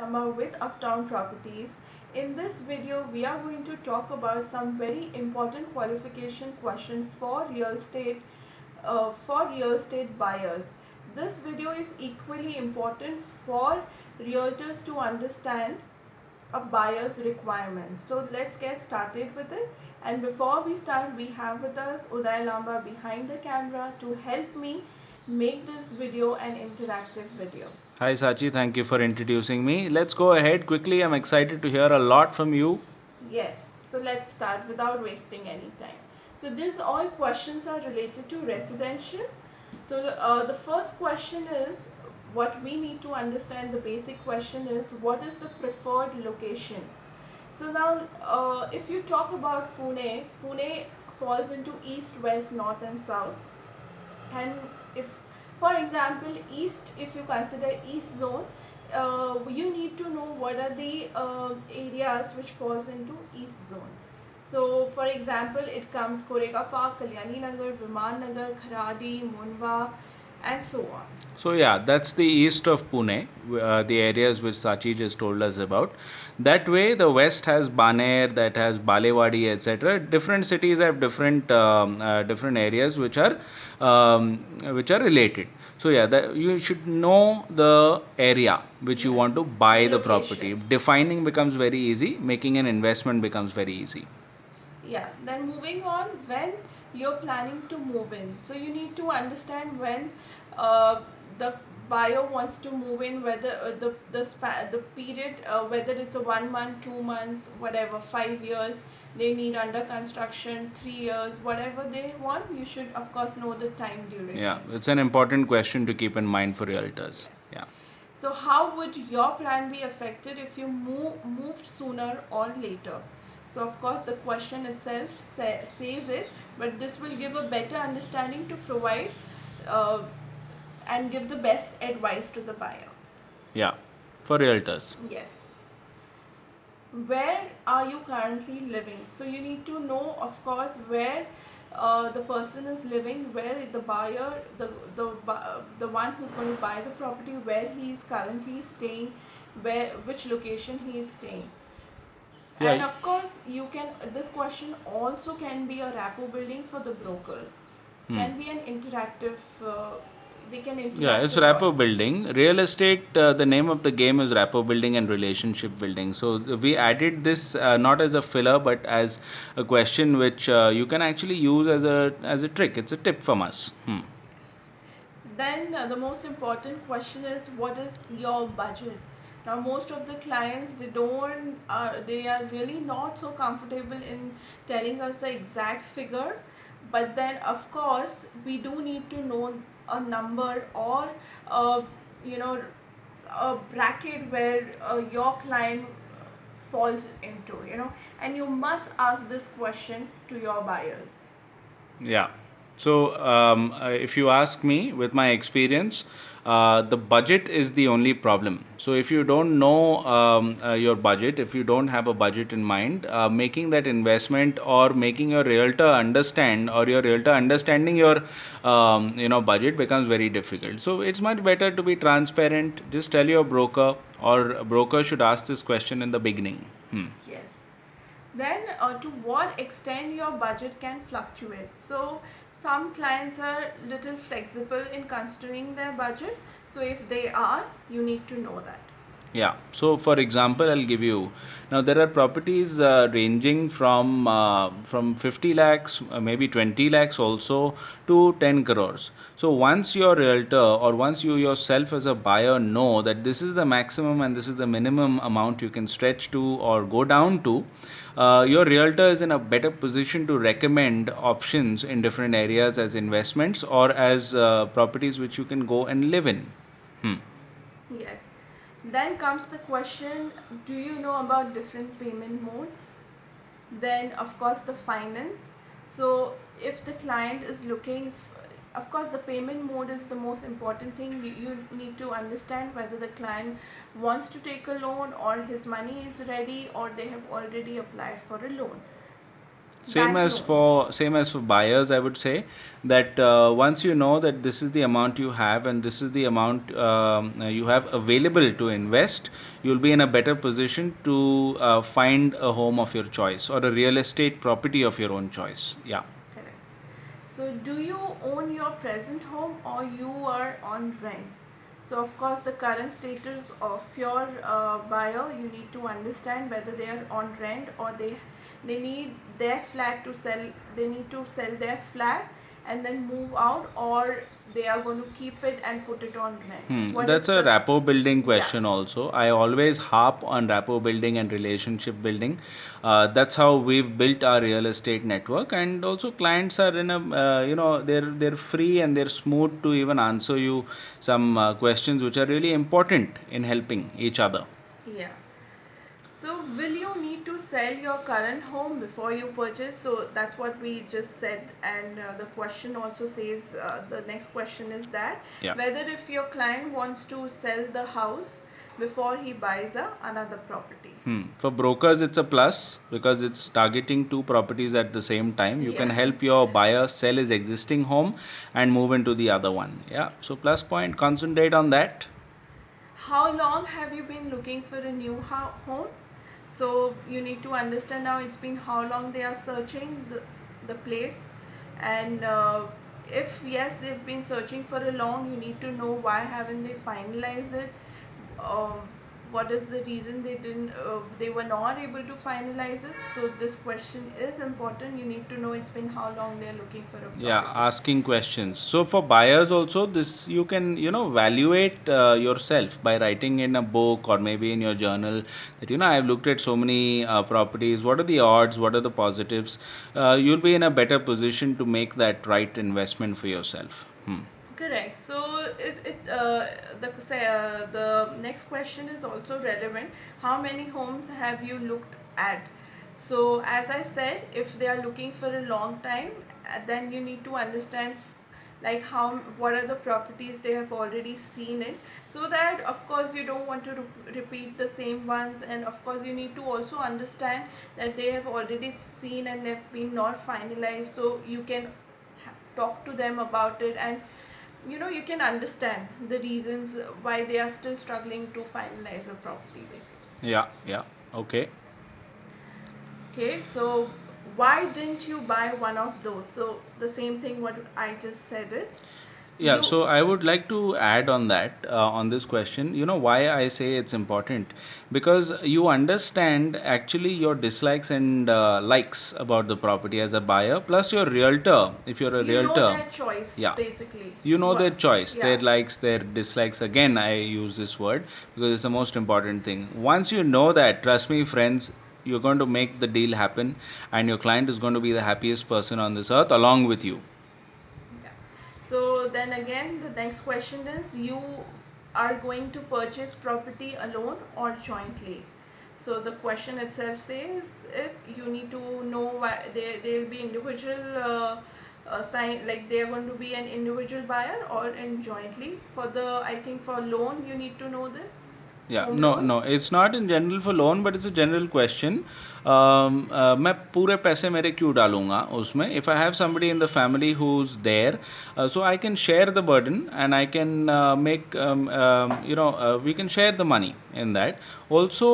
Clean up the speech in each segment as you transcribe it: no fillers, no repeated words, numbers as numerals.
Lamba with Uptown Properties. In this video, we are going to talk about some very important qualification question for real estate buyers. This video is equally important for realtors to understand a buyer's requirements. So let's get started with it. And before we start, we have with us Uday Lamba behind the camera to help me make this video an interactive video. Hi Sachi, thank you for introducing me. Let's go ahead quickly. I'm excited to hear a lot from you. Yes, so let's start without wasting any time. So these all questions are related to residential. So the first question is what we need to understand. The basic question is what is the preferred location. So now, if you talk about Pune falls into east, west, north, and south. And if, for example, east, if you consider east zone, you need to know what are the areas which falls into east zone. So, for example, it comes Korega Park, Kalyani Nagar, Viman Nagar, Kharadi, Munwa, and so on. So yeah, that's the east of Pune, the areas which Sachi just told us about. That way, the west has Baner, that has Balewadi, etc. Different cities have different areas which are related. So yeah, you should know the area which you want Yes, to buy the the location. property. Defining becomes very easy. Making an investment becomes very easy. Yeah, then moving on, when you're planning to move in. So you need to understand when uh, the buyer wants to move in, whether the period, whether it's a 1 month, 2 months, whatever, 5 years they need under construction, 3 years, whatever they want. You should of course know the time Yeah, duration. it's an important question to keep in mind for realtors. Yes. Yeah. So how would your plan be affected if you moved sooner or later? So of course the question itself says it, but this will give a better understanding to provide uh, and give the best advice to the buyer. Yeah, for realtors. Yes. Where are you currently living? So you need to know, of course, where the person is living, where the buyer, the one who's going to buy the property, where he is currently staying, which location he is staying. And Yeah. of course, you can. This question also can be a rapport building for the brokers. Hmm. Can be an interactive. They can Yeah, interact it's a lot. rapport building. Real estate, the name of the game is rapport building and relationship building. So we added this not as a filler, but as a question which you can actually use as a trick. It's a tip from us. Hmm. Then the most important question is what is your budget? Now most of the clients they are really not so comfortable in telling us the exact figure, but then of course we do need to know a number or a, you know, a bracket where your client falls into, and you must ask this question to your buyers. Yeah. So, if you ask me, with my experience, the budget is the only problem. So, if you don't know your budget, if you don't have a budget in mind, making that investment or making your realtor understand or your realtor understanding your budget becomes very difficult. So, it's much better to be transparent. Just tell your broker, or a broker should ask this question in the beginning. Hmm. Yes. Then, to what extent your budget can fluctuate. So, some clients are little flexible in considering their budget. So, if they are, you need to know that. Yeah. So, for example, I'll give you now there are properties ranging from 50 lakhs, maybe 20 lakhs also to 10 crores. So, once your realtor or once you yourself as a buyer know that this is the maximum and this is the minimum amount you can stretch to or go down to, your realtor is in a better position to recommend options in different areas as investments or as properties which you can go and live in. Hmm. Yes. Then comes the question, do you know about different payment modes? Then of course the finance. So if the client is of course the payment mode is the most important thing. You need to understand whether the client wants to take a loan or his money is ready or they have already applied for a loan. Bank loans. Same as for buyers, I would say that once you know that this is the amount you have and this is the amount you have available to invest, you'll be in a better position to find a home of your choice or a real estate property of your own choice. Yeah. Correct. So, do you own your present home or you are on rent? So, of course, the current status of your buyer, you need to understand whether they are on rent or they need their flat to sell. They need to sell their flat and then move out, or they are going to keep it and put it on rent. What That's is a the rapport building yeah? question also. I always harp on rapport building and relationship building. That's how we've built our real estate network, and also clients are in a they're free and they're smooth to even answer you some questions which are really important in helping each other. Yeah. So, will you need to sell your current home before you purchase? So, that's what we just said. And the question also says the next question is that Yeah. whether if your client wants to sell the house before he buys another property. For brokers, it's a plus because it's targeting two properties at the same time. You can Yeah. help your buyer sell his existing home and move into the other one. Yeah. So, plus point, concentrate on that. How long have you been looking for a new home? So you need to understand now it's been how long they are searching the place, and if yes they've been searching for a long, you need to know why haven't they finalized it. um, what is the reason they were not able to finalize it. So this question is important. You need to know it's been how long they're looking for a Yeah, property. asking questions. So for buyers also, this you can evaluate yourself by writing in a book or maybe in your journal that I've looked at so many properties. What are the odds? What are the positives? You'll be in a better position to make that right investment for yourself. Correct. So the next question is also relevant. How many homes have you looked at? So as I said, if they are looking for a long time, then you need to understand like how what are the properties they have already seen it, so that of course you don't want to repeat the same ones, and of course you need to also understand that they have already seen and they've been not finalized, so you can talk to them about it, and you can understand the reasons why they are still struggling to finalize a property basically. Yeah, yeah. Okay. Okay, so why didn't you buy one of those? So the same thing what I just said it. Yeah, You so I would like to add on that, on this question. You know why I say it's important? Because you understand actually your dislikes and likes about the property as a buyer, plus your realtor, if you're a you know realtor. their choice Yeah, basically. you know their choice, their Yeah. likes, their dislikes. Again, I use this word because it's the most important thing. Once you know that, trust me, friends, you're going to make the deal happen, and your client is going to be the happiest person on this earth along with you. Yeah. So then again, the next question is you are going to purchase property alone or jointly. So the question itself says it you need to know why they'll be individual sign, like they are going to be an individual buyer or in jointly. For the I think for loan you need to know this, Yeah, home no, no, loans. it's not in general for loan, but it's a general question. मैं पूरे पैसे मेरे क्यों डालूंगा उसमें? If I have somebody in the family who's there, so I can share the burden and I can make we can share the money in that. Also,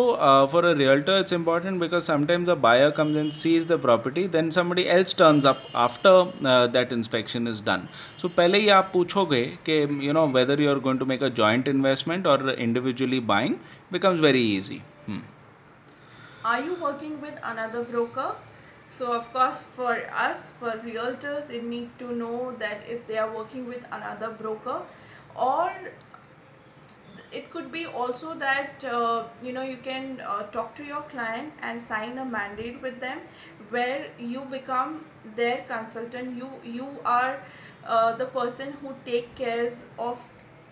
for a realtor, it's important because sometimes a buyer comes and sees the property, then somebody else turns up after that inspection is done. So पहले ही आप पूछोगे कि whether you are going to make a joint investment or individually buying becomes very easy. Are you working with another broker? So of course for us, for realtors, you need to know that if they are working with another broker, or it could be also that you can talk to your client and sign a mandate with them where you become their consultant. You are the person who take cares of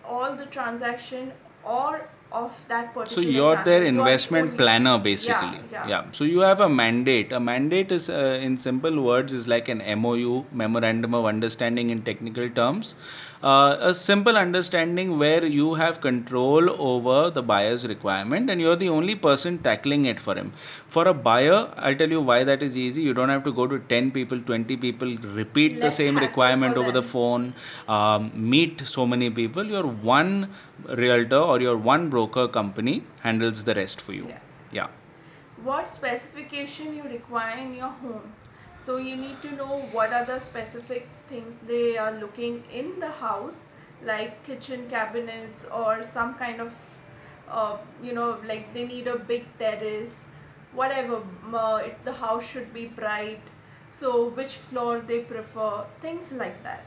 all the transaction, or of that So particular you're their transaction. You are the investment only. planner Yeah, basically. yeah. Yeah. So you have a mandate. A mandate is, in simple words, is like an MOU, memorandum of understanding in technical terms. A simple understanding where you have control over the buyer's requirement and you're the only person tackling it for him. For a buyer, I'll tell you why that is easy. You don't have to go to 10 people, 20 people, repeat the Less same hassle for requirement over the them. phone, meet so many people. Your one realtor or your one broker company handles the rest for you. Yeah. Yeah. What specification you require in your home. So you need to know what are the specific things they are looking in the house, like kitchen cabinets or some kind of like they need a big terrace, whatever. The house should be bright, so which floor they prefer, things like that.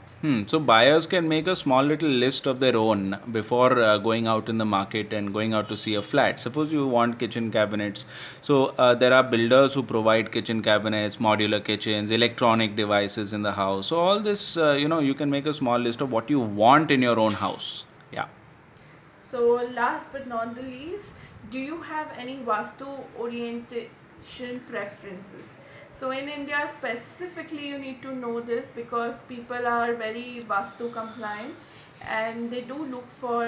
So buyers can make a small little list of their own before going out in the market and going out to see a flat. Suppose you want kitchen cabinets. So there are builders who provide kitchen cabinets, modular kitchens, electronic devices in the house. So all this, you can make a small list of what you want in your own house. Yeah. So, last but not the least, do you have any Vastu orientation preferences? So, in India specifically, you need to know this because people are very Vastu compliant and they do look for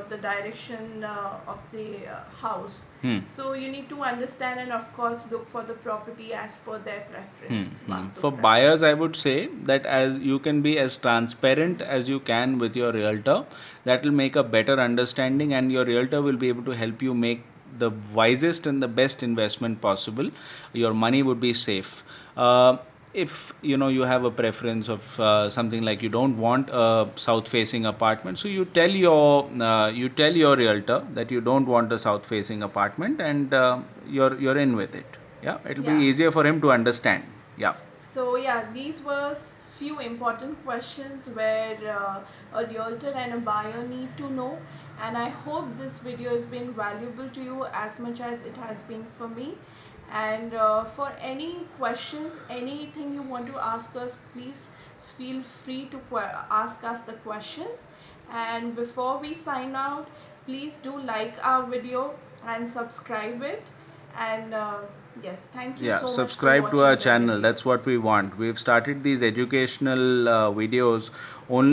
the direction of the house. Hmm. So, you need to understand and, of course, look for the property as per their preference, Vastu For buyers, I preference. would say that as you can be as transparent as you can with your realtor, that will make a better understanding, and your realtor will be able to help you make the wisest and the best investment possible. Your money would be safe. If you have a preference of something like you don't want a south facing apartment, so you tell your realtor that you don't want a south facing apartment, and you're in with it. Yeah, it'll be Yeah. easier for him to understand. Yeah. So yeah, these were few important questions where a realtor and a buyer need to know. And I hope this video has been valuable to you as much as it has been for me. And for any questions, anything you want to ask us, please feel free to ask us the questions. And before we sign out, please do like our video and subscribe it. And yes, thank you Yeah, so much for subscribe to our watching the channel. video. That's what we want. We've started these educational videos only